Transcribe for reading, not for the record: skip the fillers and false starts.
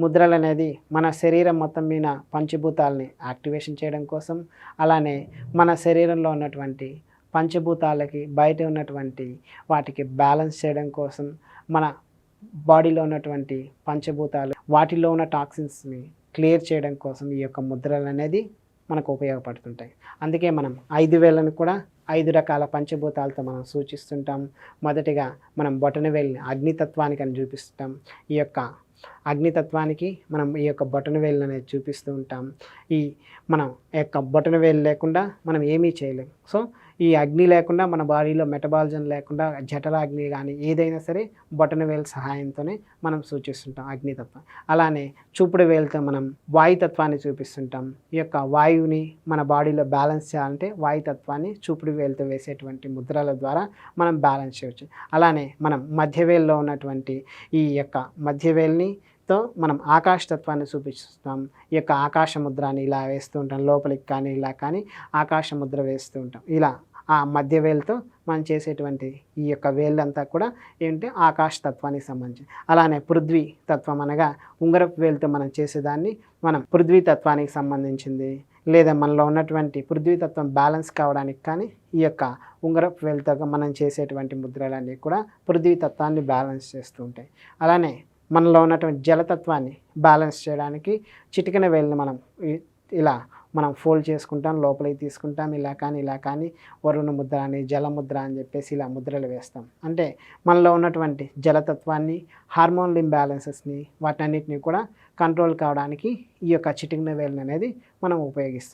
ముద్రలనేది మన శరీరం మొత్తం మీద పంచభూతాలని యాక్టివేషన్ చేయడం కోసం, అలానే మన శరీరంలో ఉన్నటువంటి పంచభూతాలకి బయట ఉన్నటువంటి వాటికి బ్యాలెన్స్ చేయడం కోసం, మన బాడీలో ఉన్నటువంటి పంచభూతాలు వాటిలో ఉన్న టాక్సిన్స్ని క్లియర్ చేయడం కోసం ఈ యొక్క ముద్రలనేది మనకు ఉపయోగపడుతుంటాయి. అందుకే మనం 5 వేళ్ళను కూడా 5 రకాల పంచభూతాలతో మనం సూచిస్తుంటాం. మొదటిగా మనం బొటనవేలుని అగ్నితత్వానికని చూపిస్తుంటాం. ఈ యొక్క అగ్నితత్వానికి మనం ఈ యొక్క బొటనవేలుని అనేది చూపిస్తూ ఉంటాం. మనం యొక్క బొటనవేలు లేకుండా మనం ఏమీ చేయలేం. సో ఈ అగ్ని లేకుండా మన బాడీలో మెటబాలిజం లేకుండా జఠరాగ్ని కానీ ఏదైనా సరే బొటనవేలు సహాయంతోనే మనం సూచిస్తుంటాం అగ్నితత్వం. అలానే చూపుడు వేలుతో మనం వాయుతత్వాన్ని చూపిస్తుంటాం. ఈ యొక్క వాయువుని మన బాడీలో బ్యాలెన్స్ చేయాలంటే వాయుతత్వాన్ని చూపుడు వేలుతో వేసేటువంటి ముద్రల ద్వారా మనం బ్యాలెన్స్ చేయవచ్చు. అలానే మనం మధ్యవేలులో ఉన్నటువంటి ఈ యొక్క మధ్యవేలుని మనం ఆకాశతత్వాన్ని చూపిస్తాం. ఈ యొక్క ఆకాశ ముద్రని ఇలా వేస్తూ ఉంటాం. లోపలికి కానీ ఇలా కానీ ఆకాశ ముద్ర వేస్తూ ఉంటాం. ఇలా ఆ మధ్య వేలుతో మనం చేసేటువంటి ఈ యొక్క వేళ్ళంతా కూడా ఏంటి ఆకాశతత్వానికి సంబంధించి. అలానే పృథ్వీ తత్వం అనగా ఉంగరపు వేలుతో మనం చేసేదాన్ని మనం పృథ్వీ తత్వానికి సంబంధించింది. లేదా మనలో ఉన్నటువంటి పృథ్వీతత్వం బ్యాలెన్స్ కావడానికి కానీ ఈ యొక్క ఉంగరపు వేలుతో మనం చేసేటువంటి ముద్రలన్నీ కూడా పృథ్వీతత్వాన్ని బ్యాలెన్స్ చేస్తూ ఉంటాయి. అలానే మనలో ఉన్నటువంటి జలతత్వాన్ని బ్యాలెన్స్ చేయడానికి చిటికెన వేలుని మనం ఇలా మనం ఫోల్డ్ చేసుకుంటాం, లోపలికి తీసుకుంటాం. ఇలా కానీ వరుణ ముద్ర అని జలముద్ర అని చెప్పేసి ఇలా ముద్రలు వేస్తాం. అంటే మనలో ఉన్నటువంటి జలతత్వాన్ని, హార్మోనల్ ఇంబ్యాలెన్సెస్ని వాటన్నిటిని కూడా కంట్రోల్ కావడానికి ఈ యొక్క చిటికెన వేలుని అనేది మనం ఉపయోగిస్తాం.